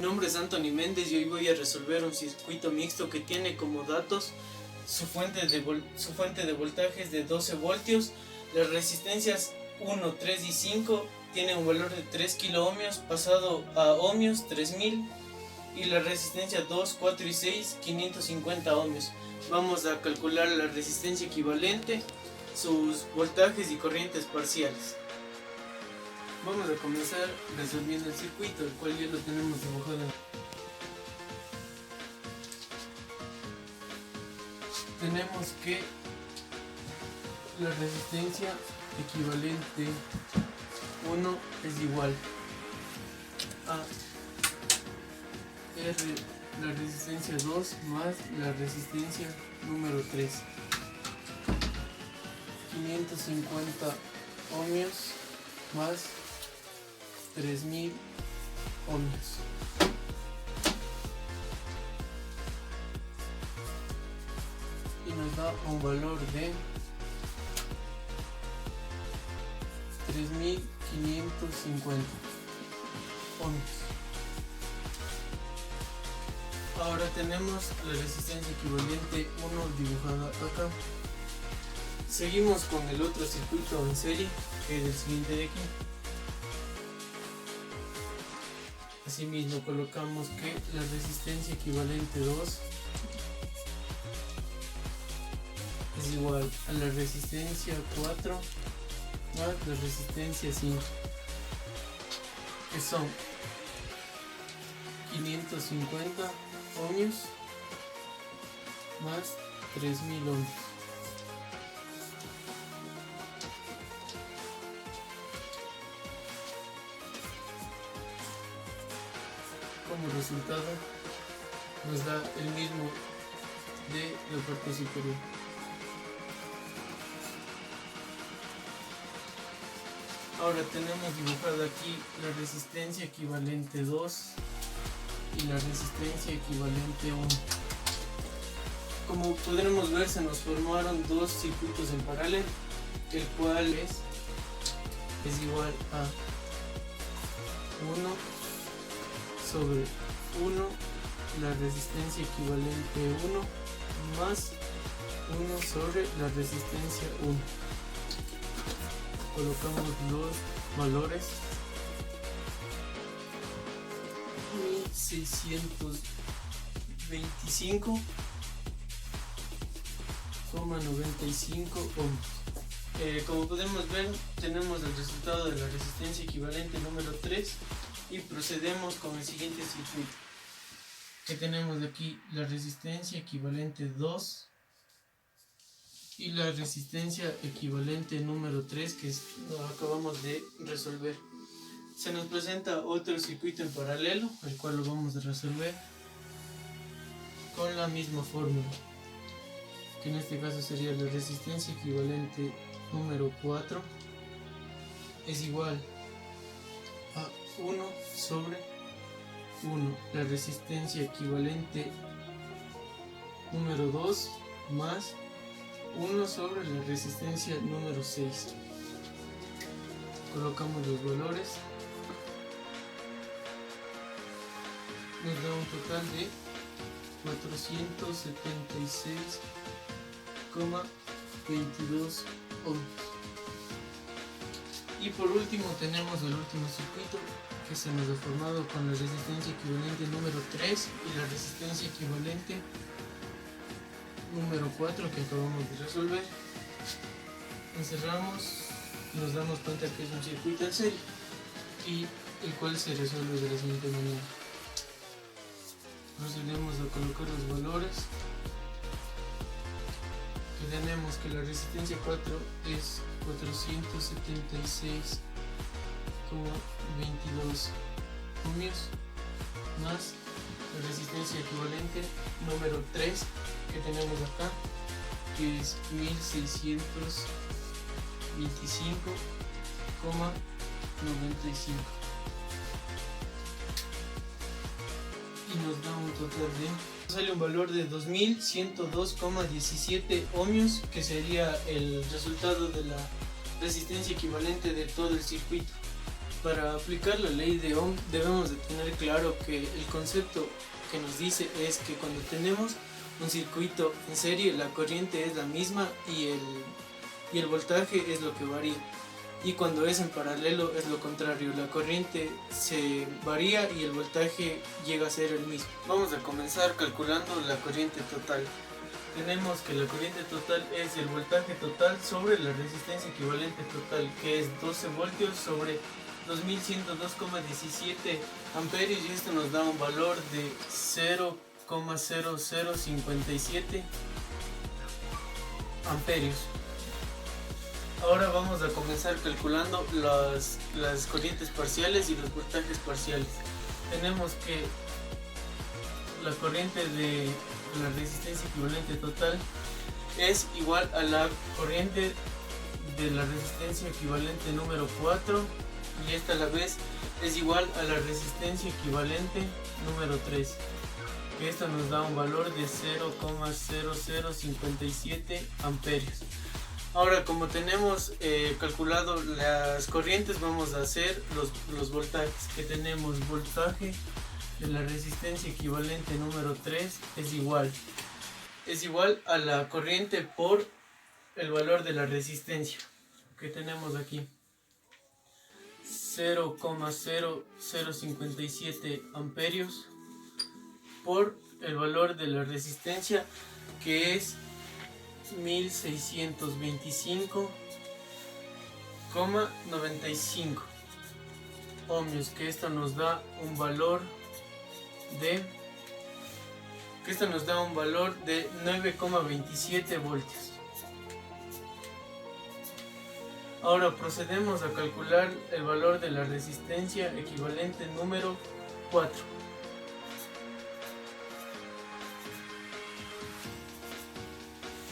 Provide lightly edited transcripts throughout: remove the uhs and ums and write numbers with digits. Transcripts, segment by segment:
nombre es Anthony Méndez y hoy voy a resolver un circuito mixto que tiene como datos su fuente de voltaje es de 12 voltios, las resistencias 1, 3 y 5 tienen un valor de 3 kiloohmios pasado a ohmios 3000 y la resistencia 2, 4 y 6 550 ohmios. Vamos a calcular la resistencia equivalente, sus voltajes y corrientes parciales. Vamos a comenzar resolviendo el circuito, el cual ya lo tenemos dibujado. Tenemos que la resistencia equivalente 1 es igual a R, la resistencia 2 más la resistencia número 3, 550 ohmios más 3000 ohmios. Y nos da un valor de 3550 ohmios. Ahora tenemos la resistencia equivalente 1 dibujada acá. Seguimos con el otro circuito en serie, que es el siguiente de aquí. Asimismo colocamos que la resistencia equivalente 2 es igual a la resistencia 4 más la resistencia 5, que son 550 ohmios más 3000 ohmios. Como resultado nos da el mismo de la parte superior. Ahora tenemos dibujada aquí la resistencia equivalente 2 y la resistencia equivalente 1. Como podremos ver, se nos formaron dos circuitos en paralelo, el cual es igual a 1 sobre 1 la resistencia equivalente 1 más 1 sobre la resistencia 1. Colocamos los valores 1625,95 ohms. Como podemos ver, tenemos el resultado de la resistencia equivalente número 3 y procedemos con el siguiente circuito, que tenemos aquí la resistencia equivalente 2 y la resistencia equivalente número 3, que lo acabamos de resolver. Se nos presenta otro circuito en paralelo, el cual lo vamos a resolver con la misma fórmula, que en este caso sería la resistencia equivalente número 4 es igual a 1 sobre 1 la resistencia equivalente número 2 más 1 sobre la resistencia número 6. Colocamos los valores, nos da un total de 476,22 ohms. Y por último tenemos el último circuito, que se nos ha formado con la resistencia equivalente número 3 y la resistencia equivalente número 4, que acabamos de resolver. Encerramos y nos damos cuenta que es un circuito en serie y el cual se resuelve de la siguiente manera. Procedemos a colocar los valores, que tenemos que la resistencia 4 es 476,22 ohmios más la resistencia equivalente número 3 que tenemos acá, que es 1625,95 y nos da un total de, sale un valor de 2102,17 ohmios, que sería el resultado de la resistencia equivalente de todo el circuito. Para aplicar la ley de Ohm debemos de tener claro que el concepto que nos dice es que cuando tenemos un circuito en serie, la corriente es la misma y el voltaje es lo que varía. Y cuando es en paralelo es lo contrario, la corriente se varía y el voltaje llega a ser el mismo. Vamos a comenzar calculando la corriente total. Tenemos que la corriente total es el voltaje total sobre la resistencia equivalente total, que es 12 voltios sobre 2102,17 amperios, y esto nos da un valor de 0,0057 amperios. Ahora vamos a comenzar calculando las corrientes parciales y los voltajes parciales. Tenemos que la corriente de la resistencia equivalente total es igual a la corriente de la resistencia equivalente número 4, y esta a la vez es igual a la resistencia equivalente número 3, que esto nos da un valor de 0,0057 amperios. Ahora, como tenemos calculado las corrientes, vamos a hacer los voltajes, que tenemos voltaje de la resistencia equivalente número 3 es igual a la corriente por el valor de la resistencia, que tenemos aquí 0,0057 amperios por el valor de la resistencia, que es 1625,95 ohmios, que esto nos da un valor de 9,27 voltios. Ahora procedemos a calcular el valor de la resistencia equivalente número 4.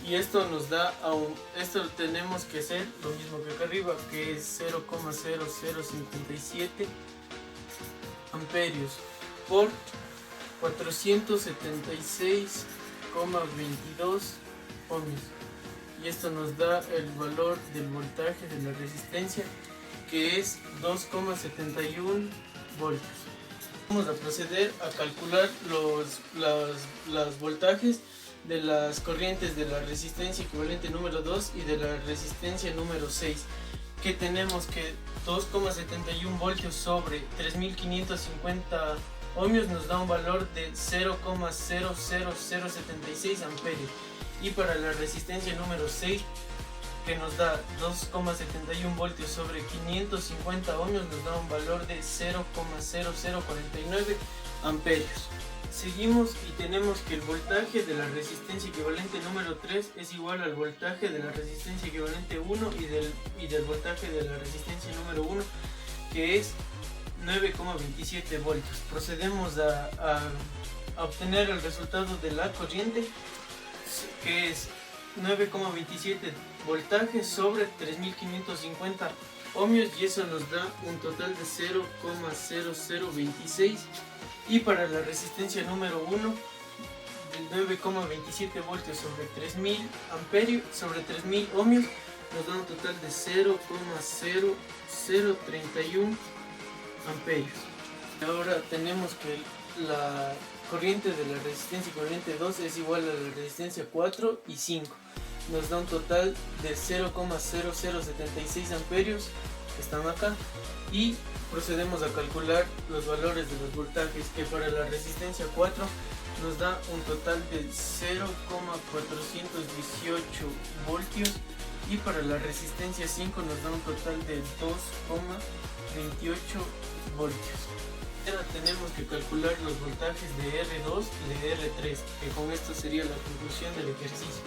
Y esto nos da, esto tenemos que hacer lo mismo que acá arriba, que es 0,0057 amperios por 476,22 ohmios. Y esto nos da el valor del voltaje de la resistencia, que es 2,71 voltios. Vamos a proceder a calcular los voltajes de las corrientes de la resistencia equivalente número 2 y de la resistencia número 6, que tenemos que 2,71 voltios sobre 3550 ohmios nos da un valor de 0,00076 amperios, y para la resistencia número 6, que nos da 2,71 voltios sobre 550 ohmios, nos da un valor de 0,0049 amperios. Seguimos y tenemos que el voltaje de la resistencia equivalente número 3 es igual al voltaje de la resistencia equivalente 1 y del voltaje de la resistencia número 1, que es 9,27 voltios. Procedemos a obtener el resultado de la corriente, que es 9,27 voltajes sobre 3550 ohmios, y eso nos da un total de 0,0026. Y para la resistencia número 1, de 9,27 voltios sobre 3000 amperios sobre 3000 ohmios, nos da un total de 0,0031 amperios. Ahora tenemos que la corriente de la resistencia equivalente 2 es igual a la resistencia 4 y 5. Nos da un total de 0,0076 amperios, que están acá, y procedemos a calcular los valores de los voltajes, que para la resistencia 4 nos da un total de 0,418 voltios, y para la resistencia 5 nos da un total de 2,28 voltios. Ahora tenemos que calcular los voltajes de R2 y de R3, que con esto sería la conclusión del ejercicio.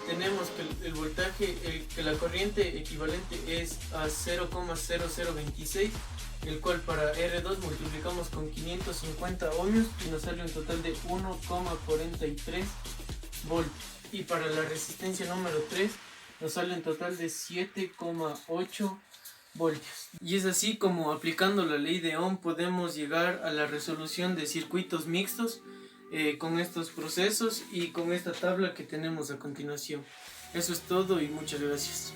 Tenemos que el voltaje, que la corriente equivalente es a 0,0026, el cual para R2 multiplicamos con 550 ohmios y nos sale un total de 1,43 voltios. Y para la resistencia número 3 nos sale un total de 7,8 voltios. Y es así como, aplicando la ley de Ohm, podemos llegar a la resolución de circuitos mixtos con estos procesos y con esta tabla que tenemos a continuación. Eso es todo y muchas gracias.